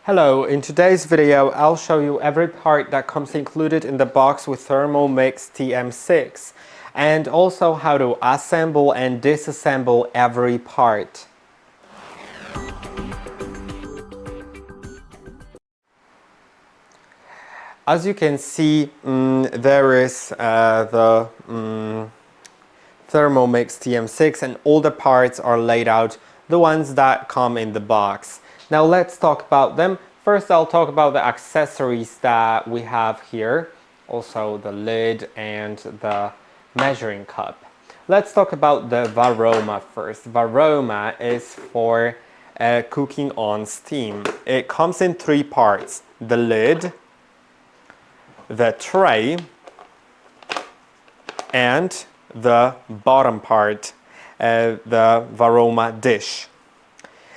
Hello, in today's video I'll show you every part that comes included in the box with Thermomix TM6 and also how to assemble and disassemble every part. As you can see, there is the Thermomix TM6 and all the parts are laid out, the ones that come in the box. Now let's talk about them. First I'll talk about the accessories that we have here, also the lid and the measuring cup. Let's talk about the Varoma first. Varoma is for cooking on steam. It comes in three parts: the lid, the tray, and the bottom part, the Varoma dish.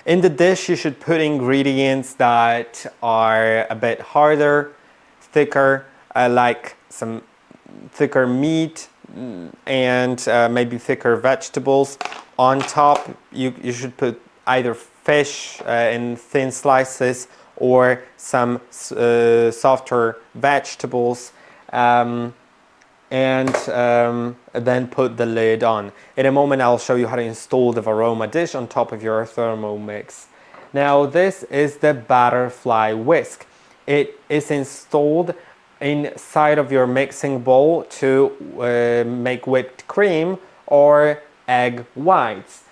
In the dish you should put ingredients that are a bit harder, thicker, like some thicker meat and maybe thicker vegetables. On top you should put either fish in thin slices or some softer vegetables, and then put the lid on. In a moment I'll show you how to install the Varoma dish on top of your Thermomix. Now this is the butterfly whisk. It is installed inside of your mixing bowl to make whipped cream or egg whites.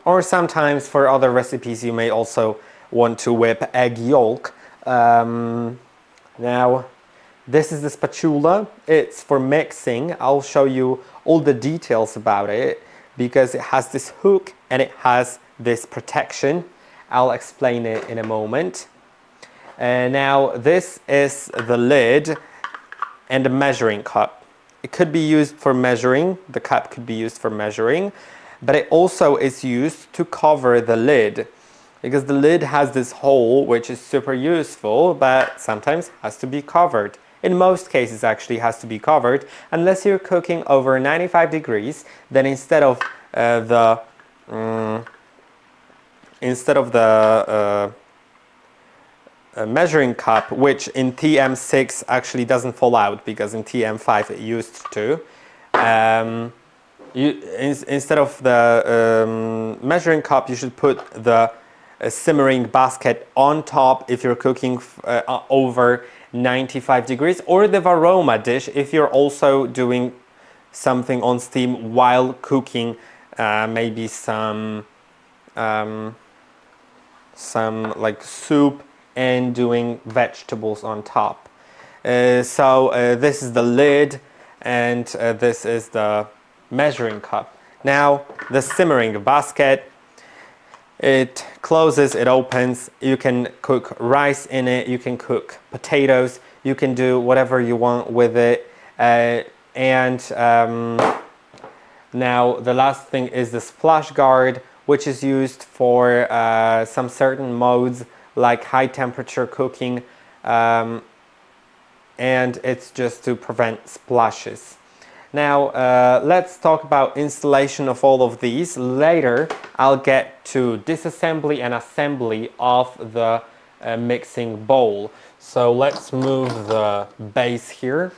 Or sometimes for other recipes you may also want to whip egg yolk. Now this is the spatula. It's for mixing. I'll show you all the details about it because it has this hook and it has this protection. I'll explain it in a moment. Now this is the lid and the measuring cup. It could be used for measuring. The cup could be used for measuring, but it also is used to cover the lid, because the lid has this hole which is super useful but sometimes has to be covered. In most cases actually has to be covered, unless you're cooking over 95 degrees, then instead of the measuring cup, which in TM6 actually doesn't fall out because in TM5 it used to, instead of the measuring cup you should put the simmering basket on top if you're cooking over 95 degrees, or the Varoma dish if you're also doing something on steam while cooking, maybe some like soup and doing vegetables on top. So this is the lid and this is the measuring cup. Now the simmering basket, it closes, it opens, you can cook rice in it, you can cook potatoes, you can do whatever you want with it. Now the last thing is the splash guard, which is used for some certain modes like high temperature cooking, and it's just to prevent splashes. Now let's talk about installation of all of these. Later I'll get to disassembly and assembly of the mixing bowl. So let's move the base here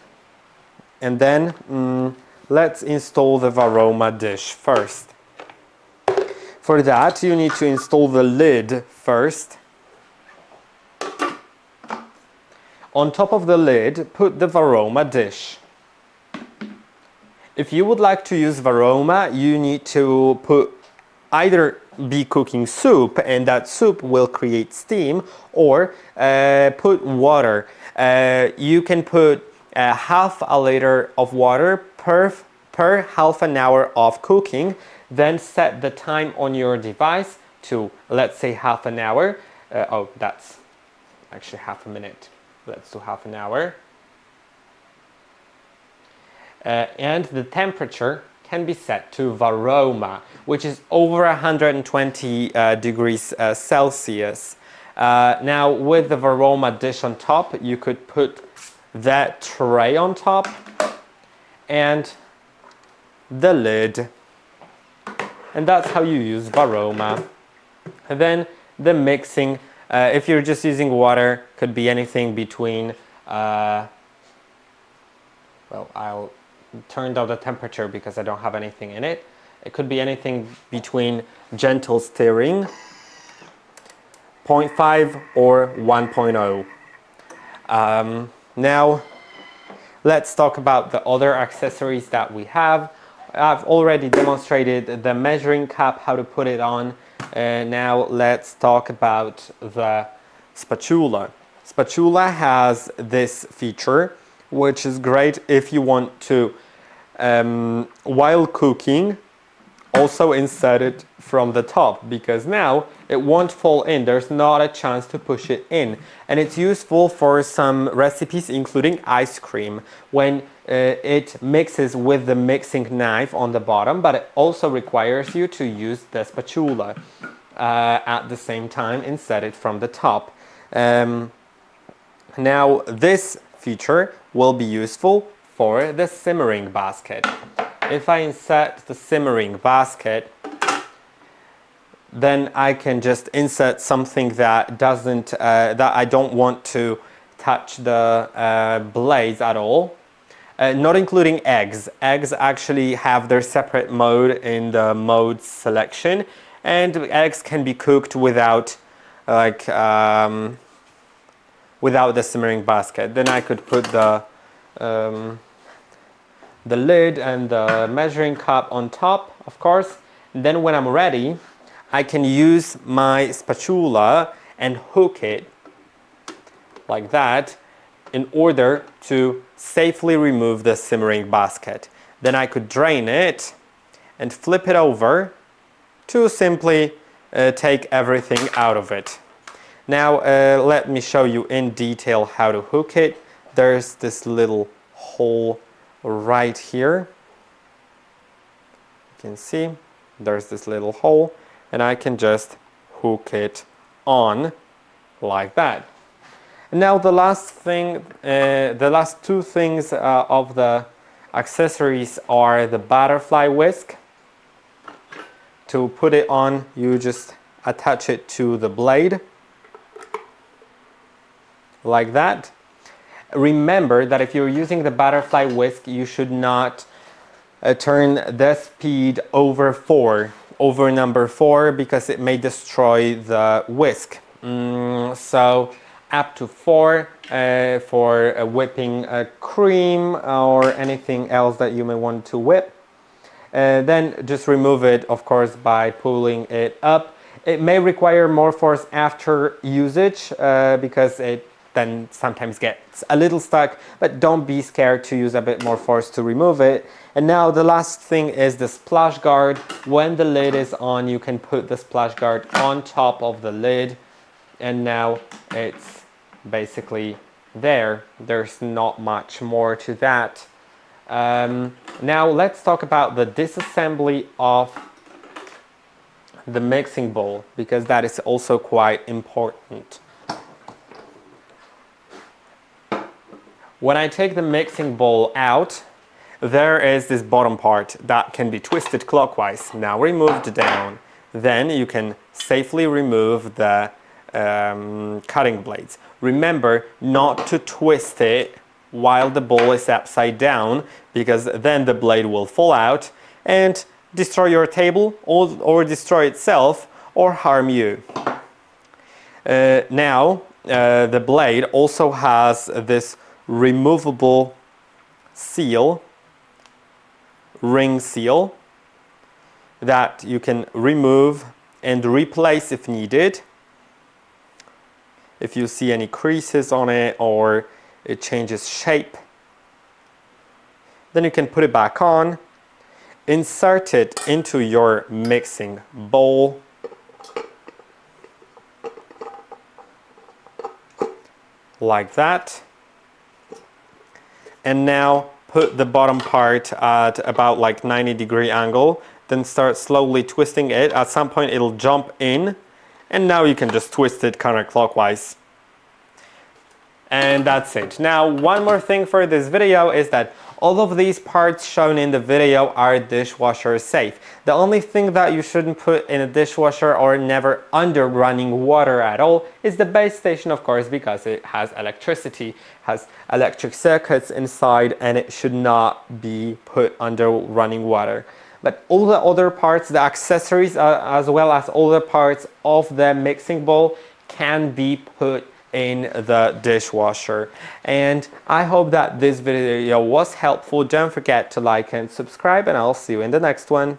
and then let's install the Varoma dish first. For that you need to install the lid first. On top of the lid put the Varoma dish. If you would like to use Varoma, you need to either be cooking soup and that soup will create steam, or put water. You can put half a liter of water per half an hour of cooking, then set the time on your device to, let's say, half an hour. Oh, that's actually half a minute. Let's do half an hour. And the temperature can be set to Varoma, which is over 120 degrees Celsius. Now with the Varoma dish on top, you could put that tray on top and the lid. And that's how you use Varoma. And then the mixing If you're just using water, could be anything between, well, I'll turn down the temperature because I don't have anything in it. It could be anything between gentle stirring, 0.5 or 1.0. Now, let's talk about the other accessories that we have. I've already demonstrated the measuring cup, how to put it on. Now let's talk about the spatula. Spatula has this feature, which is great if you want to, while cooking, also insert it from the top, because now it won't fall in. There's not a chance to push it in. And it's useful for some recipes, including ice cream, when it mixes with the mixing knife on the bottom, but it also requires you to use the spatula at the same time, insert it from the top. Now this feature will be useful for the simmering basket. If I insert the simmering basket, then I can just insert something that doesn't, that I don't want to touch the blades at all. Not including eggs. Eggs actually have their separate mode in the mode selection, and eggs can be cooked without, without the simmering basket. Then I could put the lid and the measuring cup on top, of course. And then when I'm ready, I can use my spatula and hook it like that in order to safely remove the simmering basket. Then I could drain it and flip it over to simply take everything out of it. Now let me show you in detail how to hook it. There's this little hole right here. You can see there's this little hole, and I can just hook it on like that. Now the last thing, the last two things of the accessories are the butterfly whisk. To put it on, you just attach it to the blade like that. Remember that if you're using the butterfly whisk, you should not turn the speed over number 4, because it may destroy the whisk. So up to 4 for whipping cream or anything else that you may want to whip. Then just remove it, of course, by pulling it up. It may require more force after usage because it then sometimes gets a little stuck, but don't be scared to use a bit more force to remove it. And now the last thing is the splash guard. When the lid is on, you can put the splash guard on top of the lid, and now it's basically there. There's not much more to that. Now let's talk about the disassembly of the mixing bowl, because that is also quite important. When I take the mixing bowl out, there is this bottom part that can be twisted clockwise, now removed down. Then you can safely remove the cutting blades. Remember not to twist it while the bowl is upside down, because then the blade will fall out and destroy your table, or destroy itself, or harm you. Now the blade also has this removable seal, ring seal, that you can remove and replace if needed. If you see any creases on it or it changes shape, then you can put it back on, insert it into your mixing bowl, like that. And now put the bottom part at about like 90-degree angle, then start slowly twisting it. At some point it'll jump in, and now you can just twist it counterclockwise. And that's it. Now, one more thing for this video is that All of these parts shown in the video are dishwasher safe. The only thing that you shouldn't put in a dishwasher or never under running water at all is the base station, of course, because it has electricity, has electric circuits inside, and it should not be put under running water. But all the other parts, the accessories, as well as all the parts of the mixing bowl can be put in the dishwasher. And I hope that this video was helpful. Don't forget to like and subscribe, and I'll see you in the next one.